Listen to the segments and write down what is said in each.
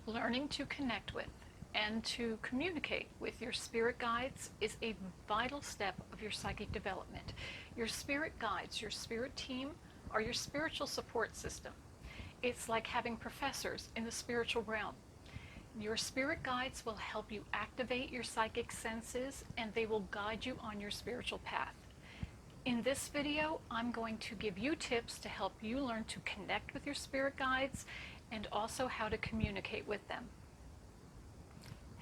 Learning to connect with and to communicate with your spirit guides is a vital step of your psychic development. Your spirit guides, your spirit team, are your spiritual support system. It's like having professors in the spiritual realm. Your spirit guides will help you activate your psychic senses, and they will guide you on your spiritual path. In this video, I'm going to give you tips to help you learn to connect with your spirit guides and also how to communicate with them.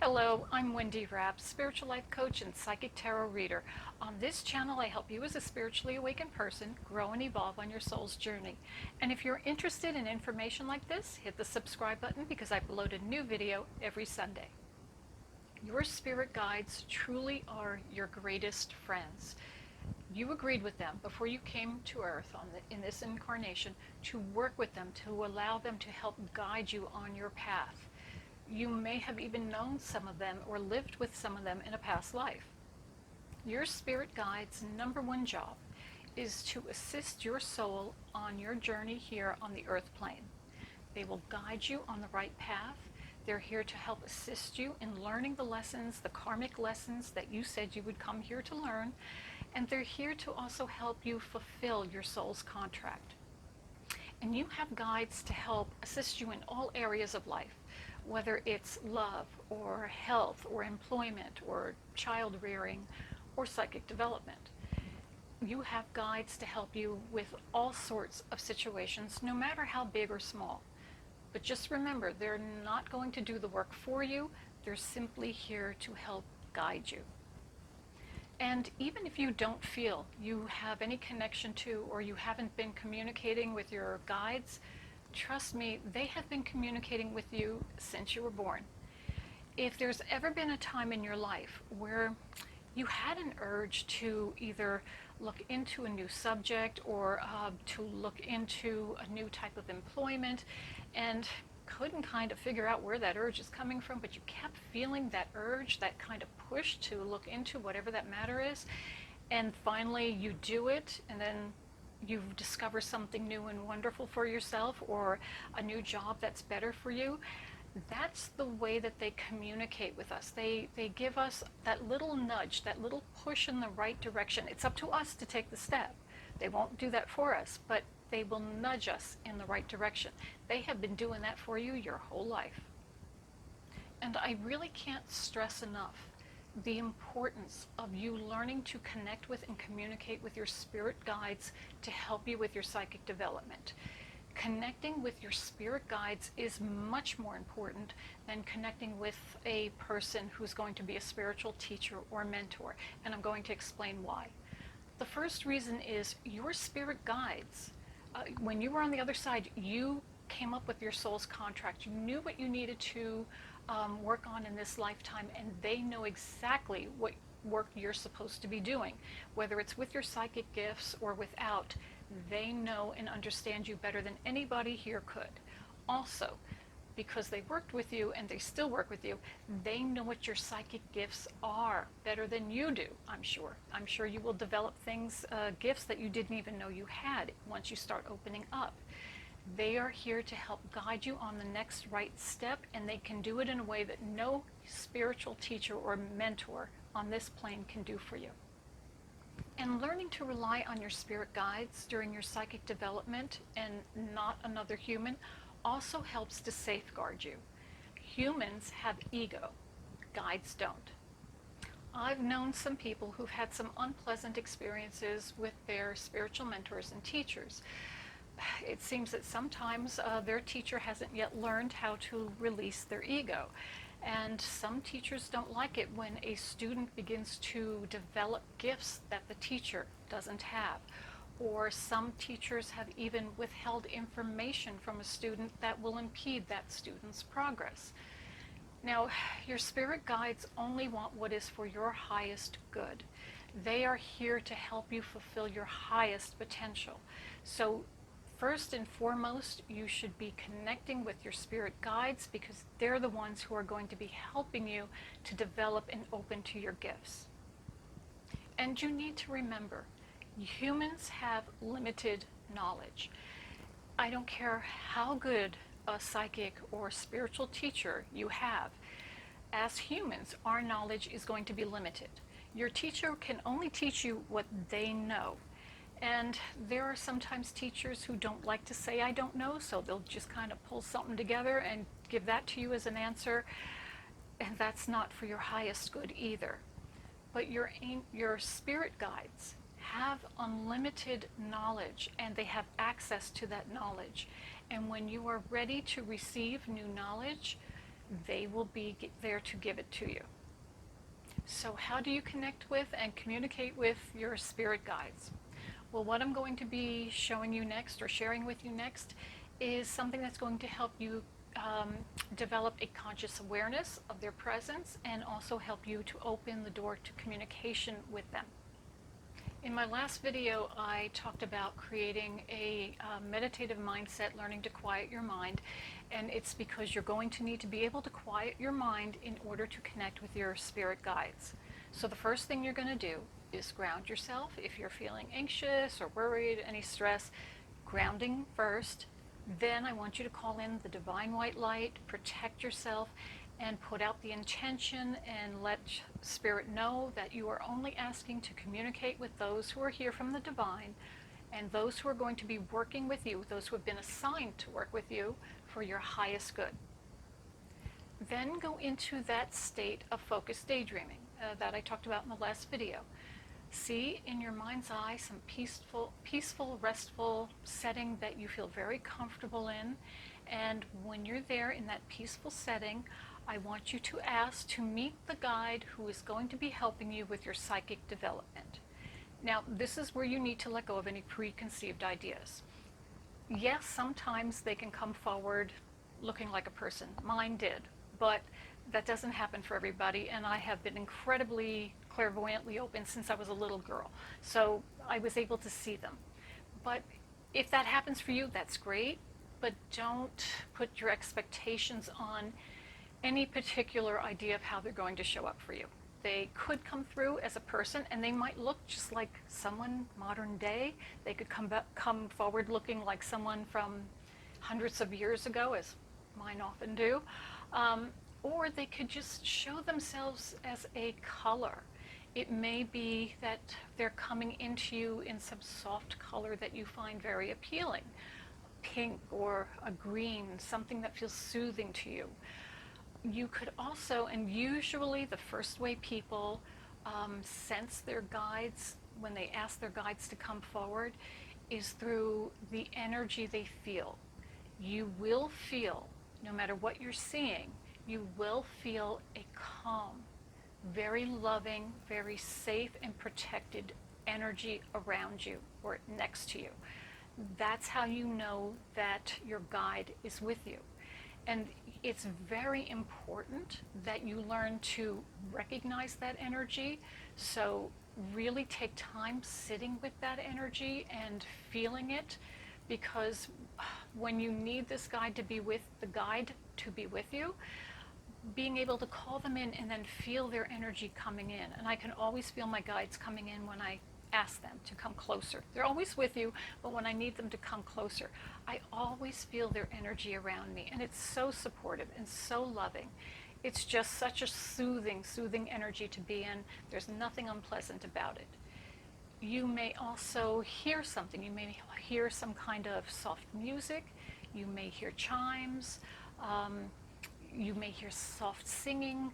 Hello, I'm Wendy Rapp, spiritual life coach and psychic tarot reader. On this channel, I help you as a spiritually awakened person grow and evolve on your soul's journey. And if you're interested in information like this, hit the subscribe button because I upload a new video every Sunday. Your spirit guides truly are your greatest friends. You agreed with them before you came to Earth in this incarnation to work with them, to allow them to help guide you on your path. You may have even known some of them or lived with some of them in a past life. Your spirit guide's number one job is to assist your soul on your journey here on the earth plane. They will guide you on the right path. They're here to help assist you in learning the lessons, the karmic lessons that you said you would come here to learn. And they're here to also help you fulfill your soul's contract. And you have guides to help assist you in all areas of life, whether it's love or health or employment or child rearing or psychic development. You have guides to help you with all sorts of situations, no matter how big or small. But just remember, they're not going to do the work for you. They're simply here to help guide you. And even if you don't feel you have any connection to, or you haven't been communicating with your guides, trust me, they have been communicating with you since you were born. If there's ever been a time in your life where you had an urge to either look into a new subject or to look into a new type of employment and couldn't kind of figure out where that urge is coming from, but you kept feeling that urge, that kind of push to look into whatever that matter is, and finally you do it, and then you discover something new and wonderful for yourself or a new job that's better for you. That's the way that they communicate with us. They give us that little nudge, that little push in the right direction. It's up to us to take the step. They won't do that for us, but they will nudge us in the right direction. They have been doing that for you your whole life. And I really can't stress enough the importance of you learning to connect with and communicate with your spirit guides to help you with your psychic development. Connecting with your spirit guides is much more important than connecting with a person who's going to be a spiritual teacher or mentor, and I'm going to explain why. The first reason is your spirit guides. When you were on the other side, you came up with your soul's contract. You knew what you needed to work on in this lifetime, and they know exactly what work you're supposed to be doing, whether it's with your psychic gifts or without. They know and understand you better than anybody here could. Also, because they worked with you and they still work with you, they know what your psychic gifts are better than you do, I'm sure. I'm sure you will develop things, gifts that you didn't even know you had once you start opening up. They are here to help guide you on the next right step, and they can do it in a way that no spiritual teacher or mentor on this plane can do for you. And learning to rely on your spirit guides during your psychic development and not another human also helps to safeguard you. Humans have ego, guides don't. I've known some people who've had some unpleasant experiences with their spiritual mentors and teachers. It seems that sometimes their teacher hasn't yet learned how to release their ego. And some teachers don't like it when a student begins to develop gifts that the teacher doesn't have. Or some teachers have even withheld information from a student that will impede that student's progress. Now, your spirit guides only want what is for your highest good. They are here to help you fulfill your highest potential. So first and foremost, you should be connecting with your spirit guides because they're the ones who are going to be helping you to develop and open to your gifts. And you need to remember, humans have limited knowledge. I don't care how good a psychic or spiritual teacher you have. As humans, our knowledge is going to be limited. Your teacher can only teach you what they know. And there are sometimes teachers who don't like to say, I don't know, so they'll just kind of pull something together and give that to you as an answer. And that's not for your highest good either. But your spirit guides have unlimited knowledge, and they have access to that knowledge. And when you are ready to receive new knowledge, they will be there to give it to you. So how do you connect with and communicate with your spirit guides? Well, what I'm going to be showing you next, or sharing with you next, is something that's going to help you develop a conscious awareness of their presence, and also help you to open the door to communication with them. In my last video, I talked about creating a meditative mindset, learning to quiet your mind, and it's because you're going to need to be able to quiet your mind in order to connect with your spirit guides. So the first thing you're going to do is ground yourself. If you're feeling anxious or worried, any stress, grounding first. Then I want you to call in the divine white light, protect yourself, and put out the intention and let Spirit know that you are only asking to communicate with those who are here from the divine, and those who are going to be working with you, those who have been assigned to work with you for your highest good. Then go into that state of focused daydreaming that I talked about in the last video. See in your mind's eye some peaceful, restful setting that you feel very comfortable in. And when you're there in that peaceful setting, I want you to ask to meet the guide who is going to be helping you with your psychic development. Now, this is where you need to let go of any preconceived ideas. Yes, sometimes they can come forward looking like a person. Mine did, but that doesn't happen for everybody, and I have been incredibly clairvoyantly open since I was a little girl, so I was able to see them. But if that happens for you, that's great, but don't put your expectations on any particular idea of how they're going to show up for you. They could come through as a person, and they might look just like someone modern day. They could come forward looking like someone from hundreds of years ago, as mine often do. Or they could just show themselves as a color. It may be that they're coming into you in some soft color that you find very appealing. Pink or a green, something that feels soothing to you. You could also, and usually the first way people sense their guides when they ask their guides to come forward is through the energy they feel. You will feel, no matter what you're seeing, you will feel a calm, very loving, very safe and protected energy around you or next to you. That's how you know that your guide is with you. And it's very important that you learn to recognize that energy. So really take time sitting with that energy and feeling it, because when you need this guide to be with you, being able to call them in and then feel their energy coming in. And I can always feel my guides coming in when I ask them to come closer. They're always with you, but when I need them to come closer, I always feel their energy around me. And it's so supportive and so loving. It's just such a soothing energy to be in. There's nothing unpleasant about it. You may also hear something. You may hear some kind of soft music. You may hear chimes. You may hear soft singing.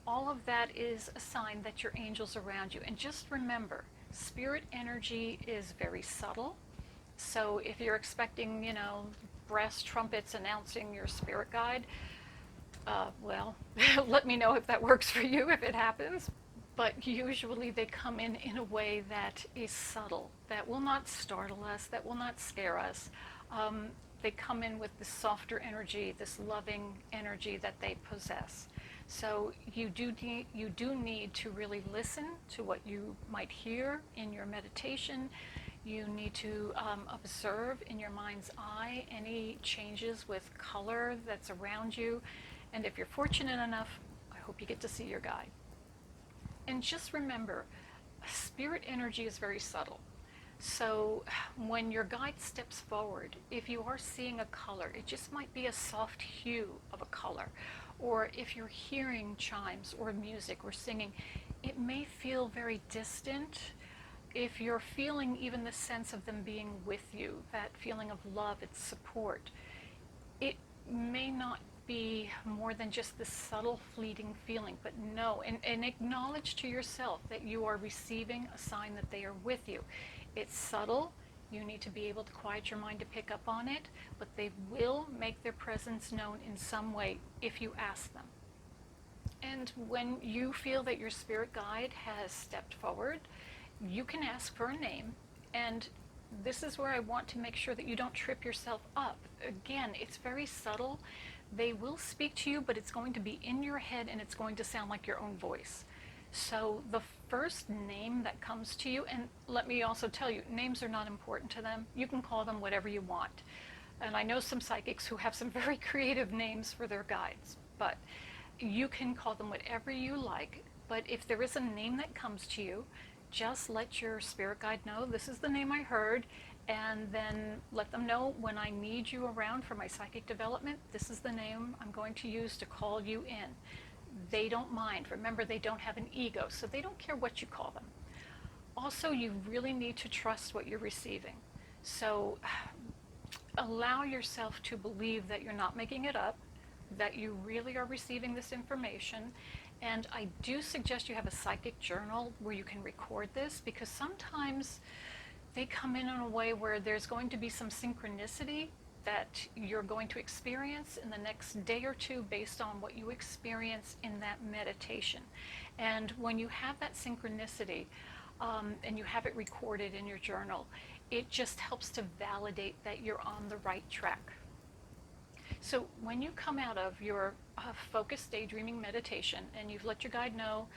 All of that is a sign that your angel's around you. And just remember, spirit energy is very subtle. So if you're expecting, brass trumpets announcing your spirit guide, well, let me know if that works for you, if it happens. But usually they come in a way that is subtle, that will not startle us, that will not scare us. They come in with this softer energy, this loving energy that they possess. So you do need to really listen to what you might hear in your meditation. You need to observe in your mind's eye any changes with color that's around you. And if you're fortunate enough, I hope you get to see your guide. And just remember, spirit energy is very subtle. So when your guide steps forward, if you are seeing a color, it just might be a soft hue of a color. Or if you're hearing chimes or music or singing, it may feel very distant. If you're feeling even the sense of them being with you, that feeling of love and support, it may not be more than just this subtle fleeting feeling, but know and acknowledge to yourself that you are receiving a sign that they are with you. It's subtle. You need to be able to quiet your mind to pick up on it, but they will make their presence known in some way if you ask them. And when you feel that your spirit guide has stepped forward, you can ask for a name. And this is where I want to make sure that you don't trip yourself up. Again, it's very subtle. They will speak to you, but it's going to be in your head and it's going to sound like your own voice. So the first name that comes to you, and let me also tell you, names are not important to them. You can call them whatever you want. And I know some psychics who have some very creative names for their guides, but you can call them whatever you like. But if there is a name that comes to you, just let your spirit guide know this is the name I heard, and then let them know when I need you around for my psychic development, this is the name I'm going to use to call you in. They don't mind. Remember, they don't have an ego, so they don't care what you call them. Also, you really need to trust what you're receiving. So allow yourself to believe that you're not making it up, that you really are receiving this information. And I do suggest you have a psychic journal where you can record this, because sometimes they come in a way where there's going to be some synchronicity that you're going to experience in the next day or two based on what you experience in that meditation. And when you have that synchronicity and you have it recorded in your journal, it just helps to validate that you're on the right track. So when you come out of your focused daydreaming meditation and you've let your guide know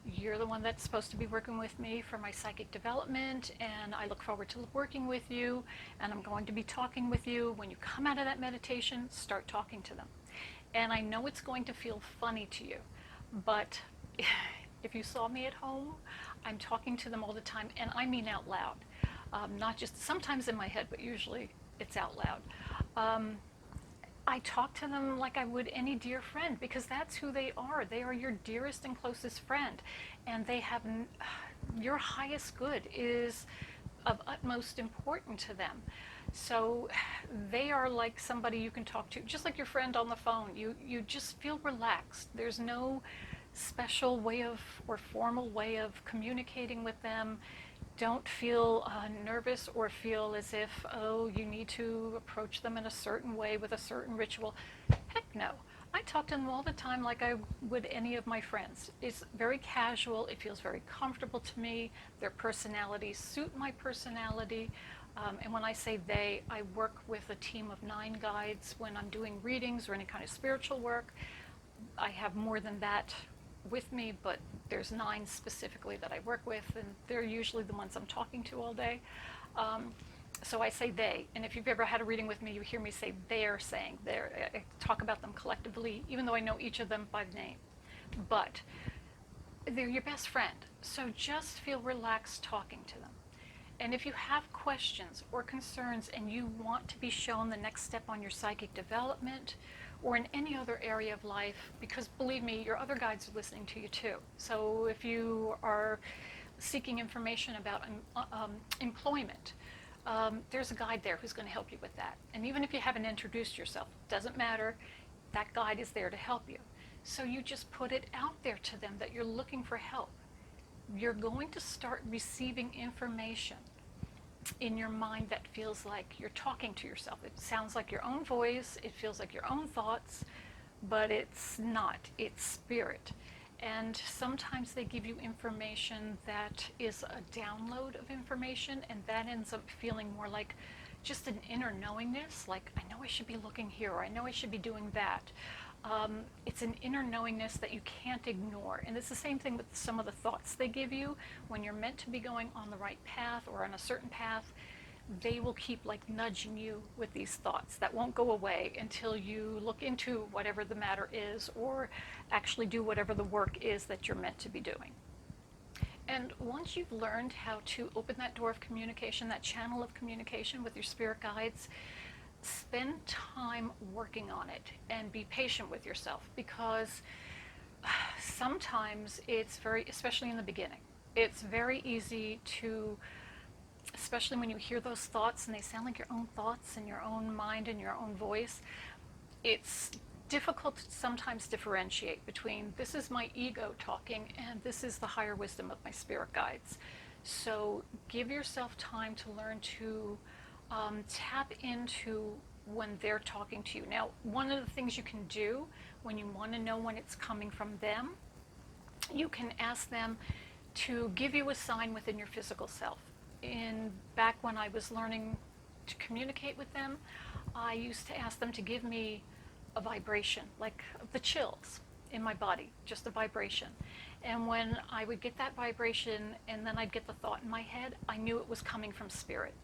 you're the one that's supposed to be working with me for my psychic development, and I look forward to working with you, and I'm going to be talking with you. When you come out of that meditation, start talking to them. And I know it's going to feel funny to you, but if you saw me at home, I'm talking to them all the time, and I mean out loud. Not just sometimes in my head, but usually it's out loud. I talk to them like I would any dear friend, because that's who they are. They are your dearest and closest friend, and they have your highest good is of utmost importance to them. So they are like somebody you can talk to, just like your friend on the phone. You just feel relaxed. There's no special way of or formal way of communicating with them. Don't feel nervous or feel as if, oh, you need to approach them in a certain way with a certain ritual. Heck no. I talk to them all the time like I would any of my friends. It's very casual. It feels very comfortable to me. Their personalities suit my personality. And when I say they, I work with a team of 9 guides when I'm doing readings or any kind of spiritual work. I have more than that with me, but there's 9 specifically that I work with, and they're usually the ones I'm talking to all day. So I say they, and if you've ever had a reading with me, you hear me say they're saying. I talk about them collectively, even though I know each of them by name. But they're your best friend, so just feel relaxed talking to them. And if you have questions or concerns and you want to be shown the next step on your psychic development, or in any other area of life, because believe me, your other guides are listening to you too. So if you are seeking information about employment, there's a guide there who's going to help you with that. And even if you haven't introduced yourself, doesn't matter, that guide is there to help you. So you just put it out there to them that you're looking for help. You're going to start receiving information in your mind that feels like you're talking to yourself. It sounds like your own voice, it feels like your own thoughts, but it's not, it's spirit. And sometimes they give you information that is a download of information, and that ends up feeling more like just an inner knowingness, like I know I should be looking here, or I know I should be doing that. It's an inner knowingness that you can't ignore. And it's the same thing with some of the thoughts they give you. When you're meant to be going on the right path or on a certain path, they will keep like nudging you with these thoughts that won't go away until you look into whatever the matter is or actually do whatever the work is that you're meant to be doing. And once you've learned how to open that door of communication, that channel of communication with your spirit guides, spend time working on it and be patient with yourself, because sometimes it's especially in the beginning, it's very easy to, especially when you hear those thoughts and they sound like your own thoughts in your own mind and your own voice, it's difficult to sometimes differentiate between this is my ego talking and this is the higher wisdom of my spirit guides. So give yourself time to learn to tap into when they're talking to you. Now, one of the things you can do when you want to know when it's coming from them, you can ask them to give you a sign within your physical self. Back when I was learning to communicate with them, I used to ask them to give me a vibration, like the chills in my body, just a vibration. And when I would get that vibration and then I'd get the thought in my head, I knew it was coming from spirit.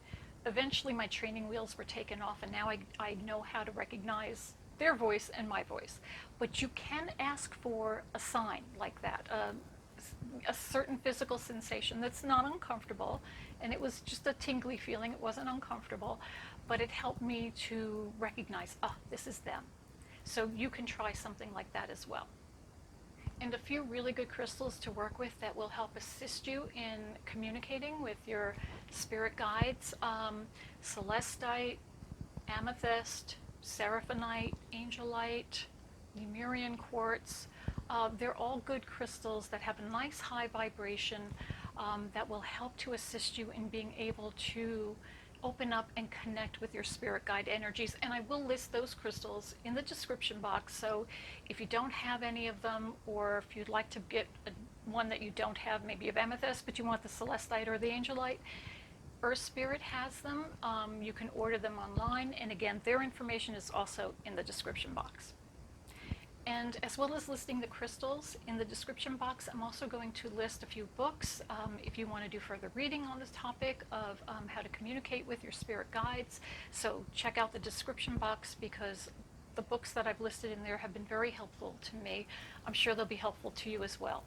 Eventually my training wheels were taken off, and now I know how to recognize their voice and my voice. But you can ask for a sign like that, a certain physical sensation that's not uncomfortable, and it was just a tingly feeling, it wasn't uncomfortable, but it helped me to recognize, this is them. So you can try something like that as well. And a few really good crystals to work with that will help assist you in communicating with your spirit guides: Celestite, Amethyst, Seraphinite, Angelite, Lemurian Quartz. They're all good crystals that have a nice high vibration that will help to assist you in being able to open up and connect with your spirit guide energies. And I will list those crystals in the description box, so if you don't have any of them, or if you'd like to get one that you don't have, maybe of Amethyst, but you want the Celestite or the Angelite, Earth Spirit has them. You can order them online, and again, their information is also in the description box. And as well as listing the crystals in the description box, I'm also going to list a few books if you want to do further reading on this topic of how to communicate with your spirit guides. So check out the description box, because the books that I've listed in there have been very helpful to me. I'm sure they'll be helpful to you as well.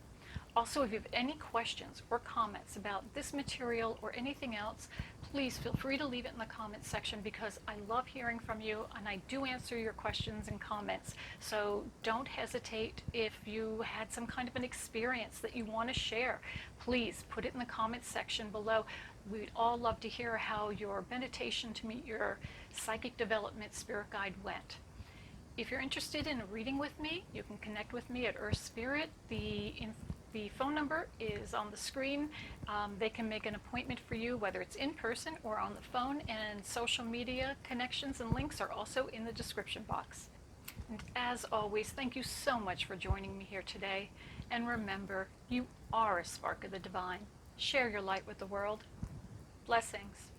Also, if you have any questions or comments about this material or anything else, please feel free to leave it in the comments section, because I love hearing from you and I do answer your questions and comments. So don't hesitate. If you had some kind of an experience that you want to share, please put it in the comments section below. We'd all love to hear how your meditation to meet your psychic development spirit guide went. If you're interested in a reading with me, you can connect with me at Earth Spirit. The phone number is on the screen. They can make an appointment for you, whether it's in person or on the phone, and social media connections and links are also in the description box. And as always, thank you so much for joining me here today. And remember, you are a spark of the divine. Share your light with the world. Blessings.